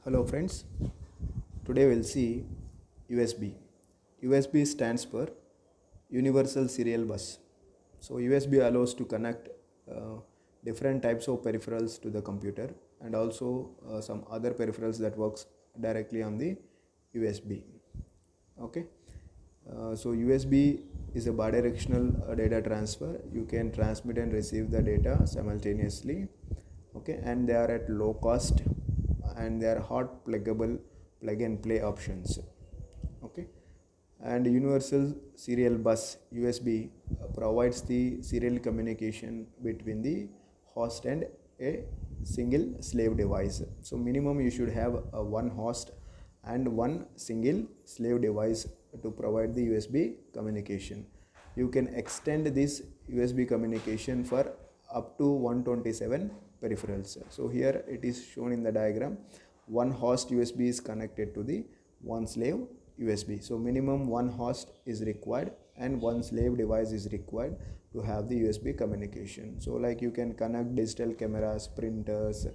Hello friends, today we'll see USB. USB stands for Universal Serial Bus. So USB allows to connect different types of peripherals to the computer and also some other peripherals that works directly on the USB. Okay, so USB is a bidirectional data transfer. You can transmit and receive the data simultaneously. Okay, and they are at low cost and they are hot pluggable plug and play options. Okay, and universal serial bus USB provides the serial communication between the host and a single slave device. So minimum you should have one host and one single slave device to provide the USB communication. You can extend this USB communication for up to 127 peripherals. So here it is shown in the diagram. One host USB is connected to the one slave USB. So minimum one host is required and one slave device is required to have the USB communication. So like you can connect digital cameras, printers,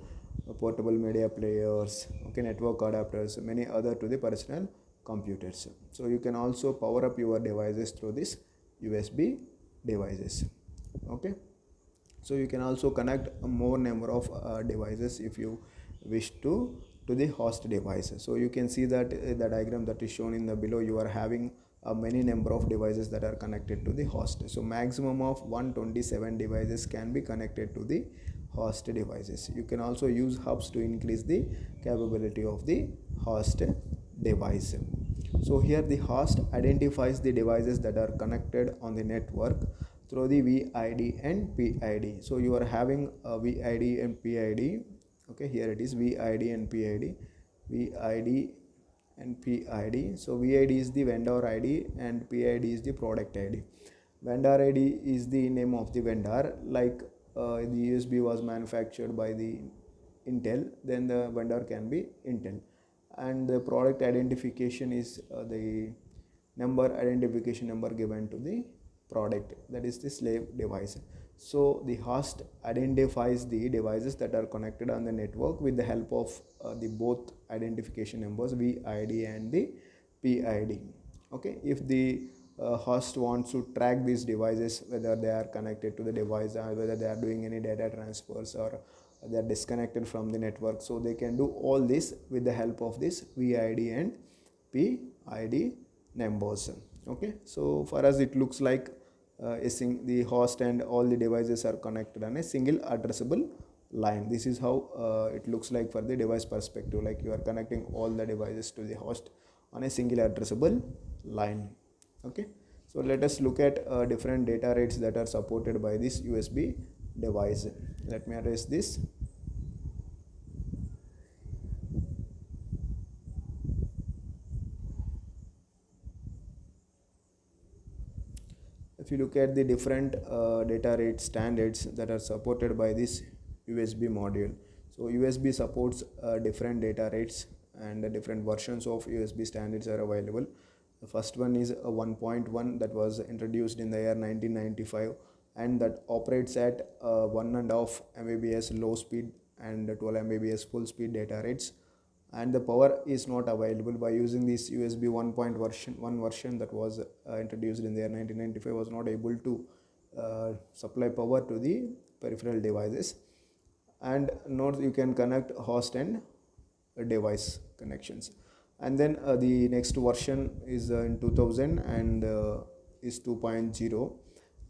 portable media players, okay, network adapters, many other to the personal computers. So you can also power up your devices through this USB devices. Okay, so you can also connect a more number of devices if you wish to the host device. So you can see that the diagram that is shown in the below, you are having a many number of devices that are connected to the host. So maximum of 127 devices can be connected to the host devices. You can also use hubs to increase the capability of the host device. So here the host identifies the devices that are connected on the network through the VID and PID. So you are having a VID and PID. Okay, here it is VID and PID. VID and PID. So VID is the vendor ID and PID is the product ID. Vendor ID is the name of the vendor. Like the USB was manufactured by the Intel, then the vendor can be Intel. And the product identification is the identification number given to the product, that is the slave device. So the host identifies the devices that are connected on the network with the help of the both identification numbers VID and the PID. Okay, if the host wants to track these devices, whether they are connected to the device or whether they are doing any data transfers or they are disconnected from the network, so they can do all this with the help of this VID and PID numbers. Okay, so for us it looks like the host and all the devices are connected on a single addressable line. This is how it looks like for the device perspective, like you are connecting all the devices to the host on a single addressable line. Okay, so let us look at different data rates that are supported by this USB device. Let me erase this. If you look at the different data rate standards that are supported by this USB module, so USB supports different data rates and different versions of USB standards are available. The first one is a 1.1 that was introduced in the year 1995 and that operates at 1.5 Mbps low speed and 12 Mbps full speed data rates, and the power is not available by using this USB 1.1 version that was introduced in the year 1995 was not able to supply power to the peripheral devices. And note you can connect host and device connections. And then the next version is in 2000 and is 2.0,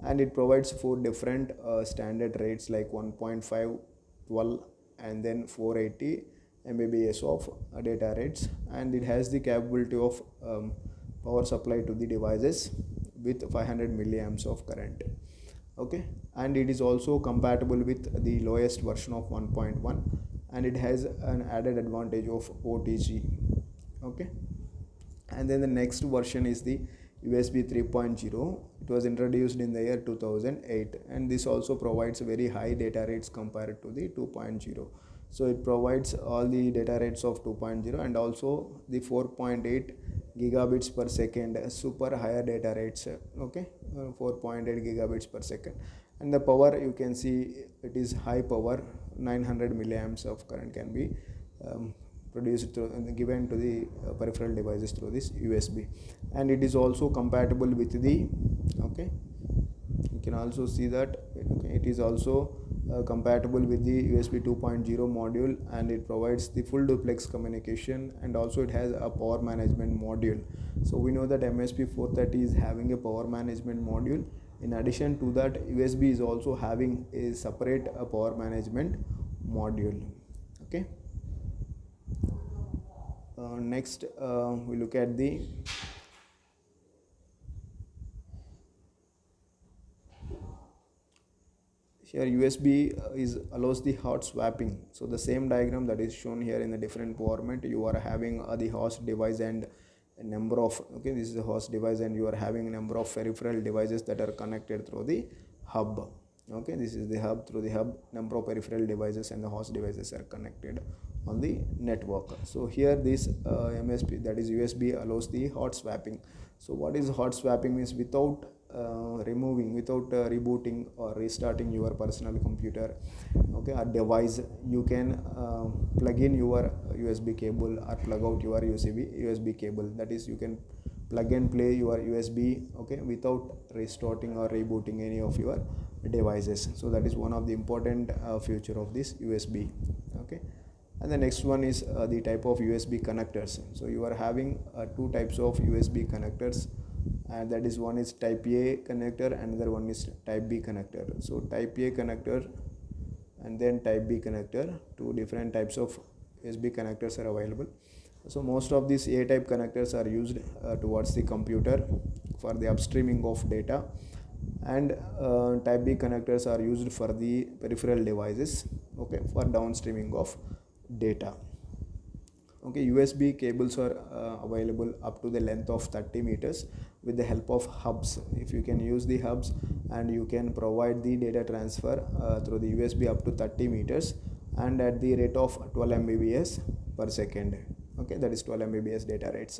and it provides four different standard rates like 1.5, 12 and then 480 Mbps of data rates, and it has the capability of power supply to the devices with 500 milliamps of current. Okay, and it is also compatible with the lowest version of 1.1, and it has an added advantage of OTG. Okay, and then the next version is the USB 3.0. It was introduced in the year 2008, and this also provides very high data rates compared to the 2.0. So it provides all the data rates of 2.0 and also the 4.8 gigabits per second super higher data rates. Okay, 4.8 gigabits per second, and the power you can see it is high power, 900 milliamps of current can be produced through given to the peripheral devices through this USB. And it is also compatible with the, okay, you can also see that, okay, it is also compatible with the USB 2.0 module, and it provides the full duplex communication, and also it has a power management module. So we know that MSP 430 is having a power management module. In addition to that, USB is also having a separate power management module. Okay. Next, we look at the here USB is allows the hot swapping. So the same diagram that is shown here in a different format, you are having the host device and a number of, okay, this is the host device, and you are having a number of peripheral devices that are connected through the hub. Okay, this is the hub. Through the hub, number of peripheral devices and the host devices are connected on the network. So here this MSP, that is USB, allows the hot swapping. So what is hot swapping means? Without rebooting or restarting your personal computer, okay, or device, you can plug in your USB cable or plug out your USB cable. That is, you can plug and play your USB, okay, without restarting or rebooting any of your devices. So that is one of the important feature of this USB. Okay. And the next one is the type of USB connectors. So you are having two types of USB connectors, and that is, one is type A connector, another one is type B connector. So type A connector and then type B connector, two different types of USB connectors are available. So most of these A type connectors are used towards the computer for the upstreaming of data, and type B connectors are used for the peripheral devices, okay, for downstreaming of data. Okay, USB cables are available up to the length of 30 meters with the help of hubs. If you can use the hubs, and you can provide the data transfer through the USB up to 30 meters and at the rate of 12 Mbps per second. Okay, that is 12 Mbps data rates.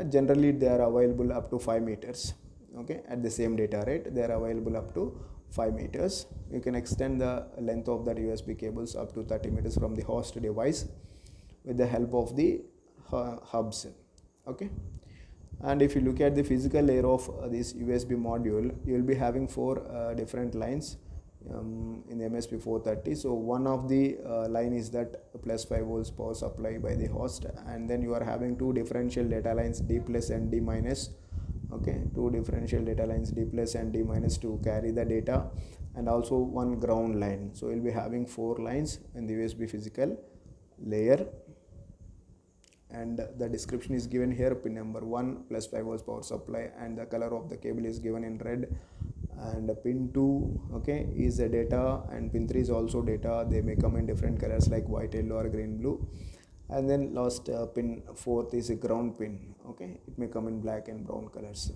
Generally they are available up to 5 meters. Okay, at the same data rate they are available up to 5 meters. You can extend the length of that USB cables up to 30 meters from the host device with the help of the hubs. Okay, and if you look at the physical layer of this USB module, you will be having four different lines in the MSP 430. So one of the line is that plus 5 volts power supply by the host, and then you are having two differential data lines, D plus and D minus. Okay, two differential data lines, D plus and D minus, to carry the data, and also one ground line. So you'll be having four lines in the USB physical layer, and the description is given here. Pin number 1 plus 5 volts power supply, and the color of the cable is given in red. And pin 2, okay, is a data, and pin 3 is also data. They may come in different colors like white, yellow or green, blue. And then last pin 4th is a ground pin. Okay, it may come in black and brown colors.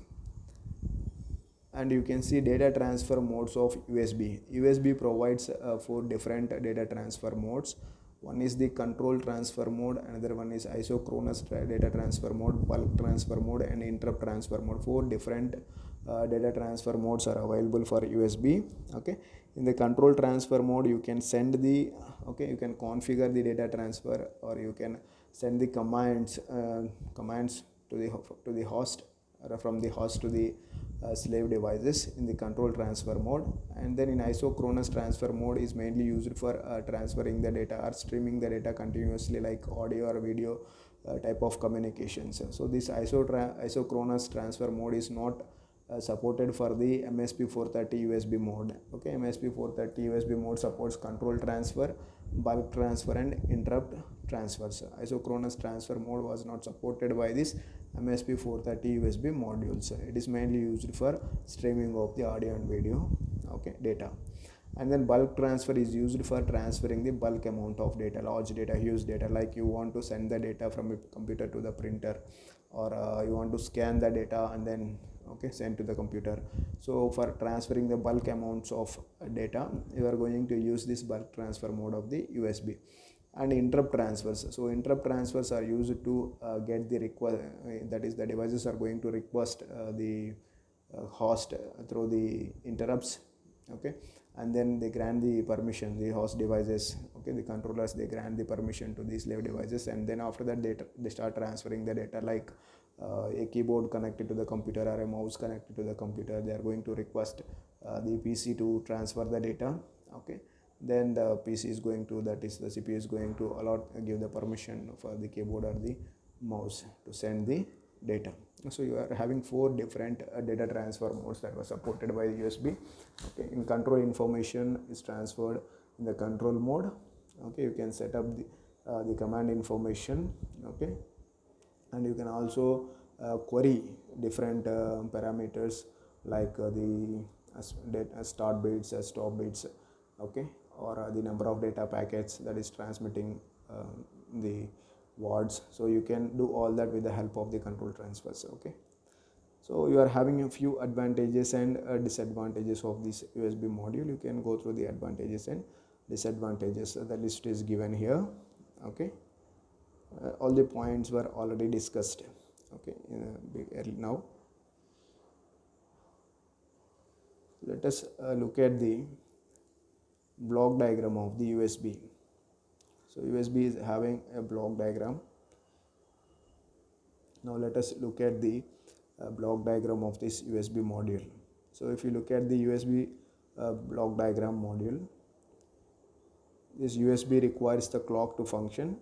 And you can see data transfer modes of USB. USB provides 4 different data transfer modes. One is the control transfer mode, another one is isochronous data transfer mode, bulk transfer mode, and interrupt transfer mode. 4 different data transfer modes are available for USB. Okay, in the control transfer mode, you can send the, okay, you can configure the data transfer, or you can send the commands to the host, or from the host to the slave devices in the control transfer mode. And then in isochronous transfer mode is mainly used for transferring the data or streaming the data continuously, like audio or video type of communications. So this isochronous transfer mode is not supported for the MSP 430 USB mode. Okay, MSP 430 USB mode supports control transfer, bulk transfer, and interrupt transfers. Isochronous transfer mode was not supported by this MSP 430 USB modules. It is mainly used for streaming of the audio and video, okay, data. And then bulk transfer is used for transferring the bulk amount of data, large data, huge data, like you want to send the data from a computer to the printer, or you want to scan the data and then, okay, send to the computer. So for transferring the bulk amounts of data, you are going to use this bulk transfer mode of the USB. And interrupt transfers. So interrupt transfers are used to get the request, that is, the devices are going to request the host through the interrupts. Okay, and then they grant the permission, the host devices, okay, the controllers, they grant the permission to these slave devices, and then after that they start transferring the data, like a keyboard connected to the computer or a mouse connected to the computer. They are going to request the PC to transfer the data, okay. Then the PC is going to, that is the CPU is going to give the permission for the keyboard or the mouse to send the data. So you are having 4 different data transfer modes that were supported by the USB. Okay, in control, information is transferred in the control mode. Okay, you can set up the command information. Okay, and you can also query different parameters, like the start bits, stop bits, okay, or the number of data packets that is transmitting the words. So you can do all that with the help of the control transfers. Okay, so you are having a few advantages and disadvantages of this USB module. You can go through the advantages and disadvantages. The list is given here. Okay, all the points were already discussed, okay, now let us look at the block diagram of the USB. So USB is having a block diagram. Now let us look at the block diagram of this USB module. So if you look at the USB block diagram module, this USB requires the clock to function.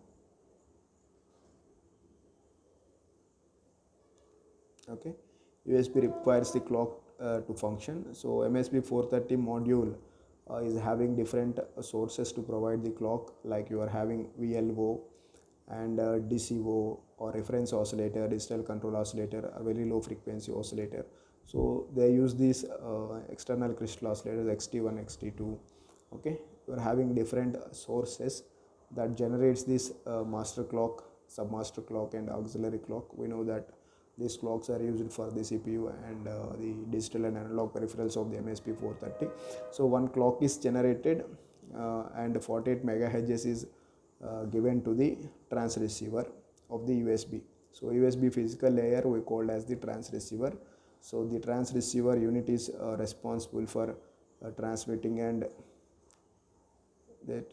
Okay, USB requires the clock to function. So MSP430 module is having different sources to provide the clock, like you are having VLO and DCO, or reference oscillator, digital control oscillator, or very low frequency oscillator. So they use these external crystal oscillators, XT1, XT2. Okay, you are having different sources that generates this master clock, submaster clock, and auxiliary clock. We know that these clocks are used for the CPU and the digital and analog peripherals of the MSP430. So one clock is generated and 48 megahertz is given to the transceiver of the USB. So USB physical layer we called as the transceiver. So the transceiver unit is responsible for transmitting, and that,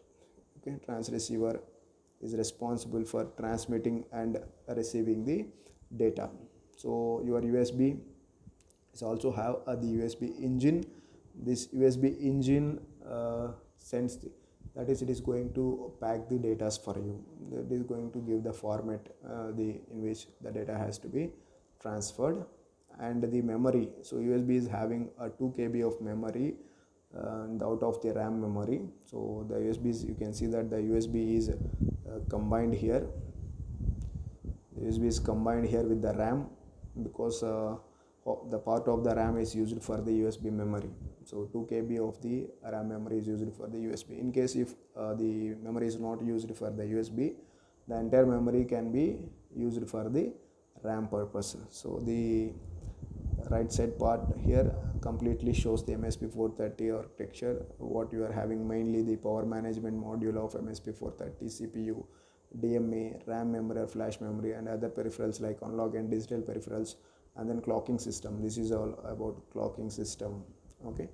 okay, transceiver is responsible for transmitting and receiving the data. So your USB is also have the USB engine. This USB engine sends that is, it is going to pack the data for you. It is going to give the format in which the data has to be transferred, and the memory. So USB is having a 2 KB of memory out of the RAM memory. So the USBs, you can see that the USB is combined here. The USB is combined here with the RAM, because the part of the RAM is used for the USB memory. So 2 KB of the RAM memory is used for the USB. In case if the memory is not used for the USB, the entire memory can be used for the RAM purpose. So the right side part here completely shows the MSP430 architecture. What you are having, mainly the power management module of MSP430, CPU, DMA, RAM memory or flash memory, and other peripherals like analog and digital peripherals, and then clocking system. This is all about clocking system. Okay,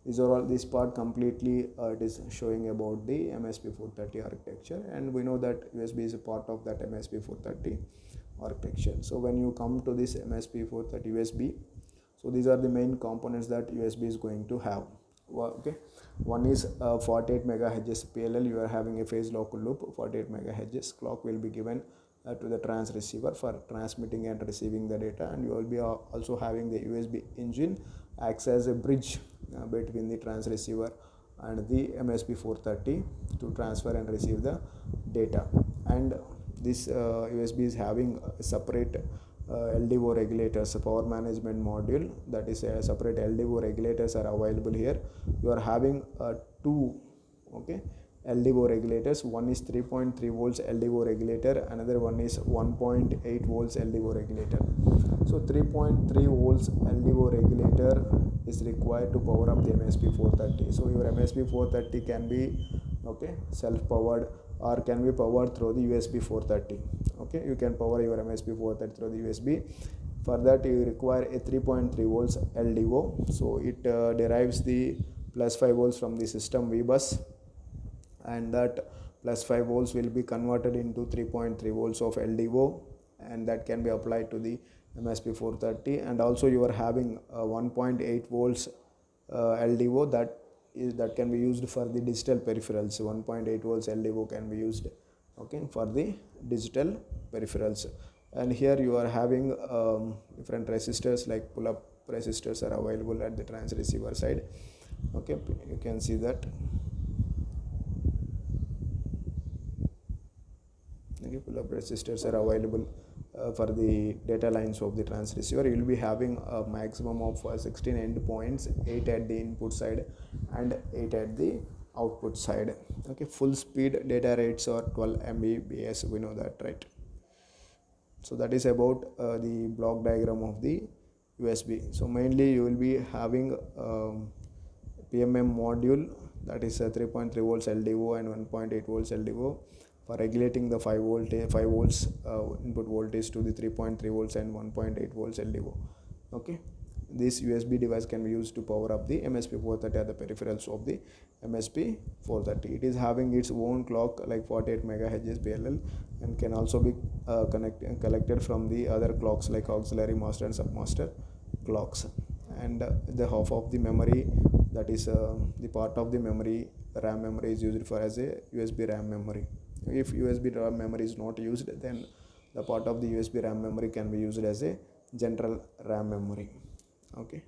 these are all, this part completely it is showing about the MSP430 architecture, and we know that USB is a part of that MSP430 architecture. So when you come to this MSP430 USB, so these are the main components that USB is going to have. Okay, one is 48 megahertz PLL. You are having a phase local loop. 48 megahertz clock will be given to the transceiver for transmitting and receiving the data, and you will be also having the USB engine acts as a bridge between the transceiver and the MSP430 to transfer and receive the data. And this USB is having a separate LDO regulators, power management module, that is a separate LDO regulators are available here. You are having two, okay, LDO regulators. One is 3.3 volts LDO regulator, another one is 1.8 volts LDO regulator. So 3.3 volts LDO regulator is required to power up the MSP430. So your MSP430 can be, okay, self-powered or can be powered through the USB 430. Okay, you can power your MSP 430 through the USB. For that you require a 3.3 volts LDO. So it derives the plus 5 volts from the system V bus, and that plus 5 volts will be converted into 3.3 volts of LDO, and that can be applied to the MSP 430. And also you are having 1.8 volts LDO that can be used for the digital peripherals. 1.8 volts LDO can be used, okay, for the digital peripherals. And here you are having different resistors, like pull-up resistors are available at the transceiver side. Okay, you can see that. Okay, pull-up resistors are available for the data lines of the transceiver. You will be having a maximum of 16 endpoints, 8 at the input side and 8 at the output side. Okay, full speed data rates are 12 Mbps, we know that, right? So that is about the block diagram of the USB. So mainly you will be having PMM module, that is 3.3 volts LDO and 1.8 volts LDO for regulating the 5 volts input voltage to the 3.3 volts and 1.8 volts LDO. Okay, this USB device can be used to power up the MSP 430 or the peripherals of the MSP 430. It is having its own clock, like 48 MHz PLL, and can also be collected from the other clocks like auxiliary master and submaster clocks. And the half of the memory, that is the part of the memory, RAM memory, is used for as a USB RAM memory. If USB RAM memory is not used, then the part of the USB RAM memory can be used as a general RAM memory. Okay.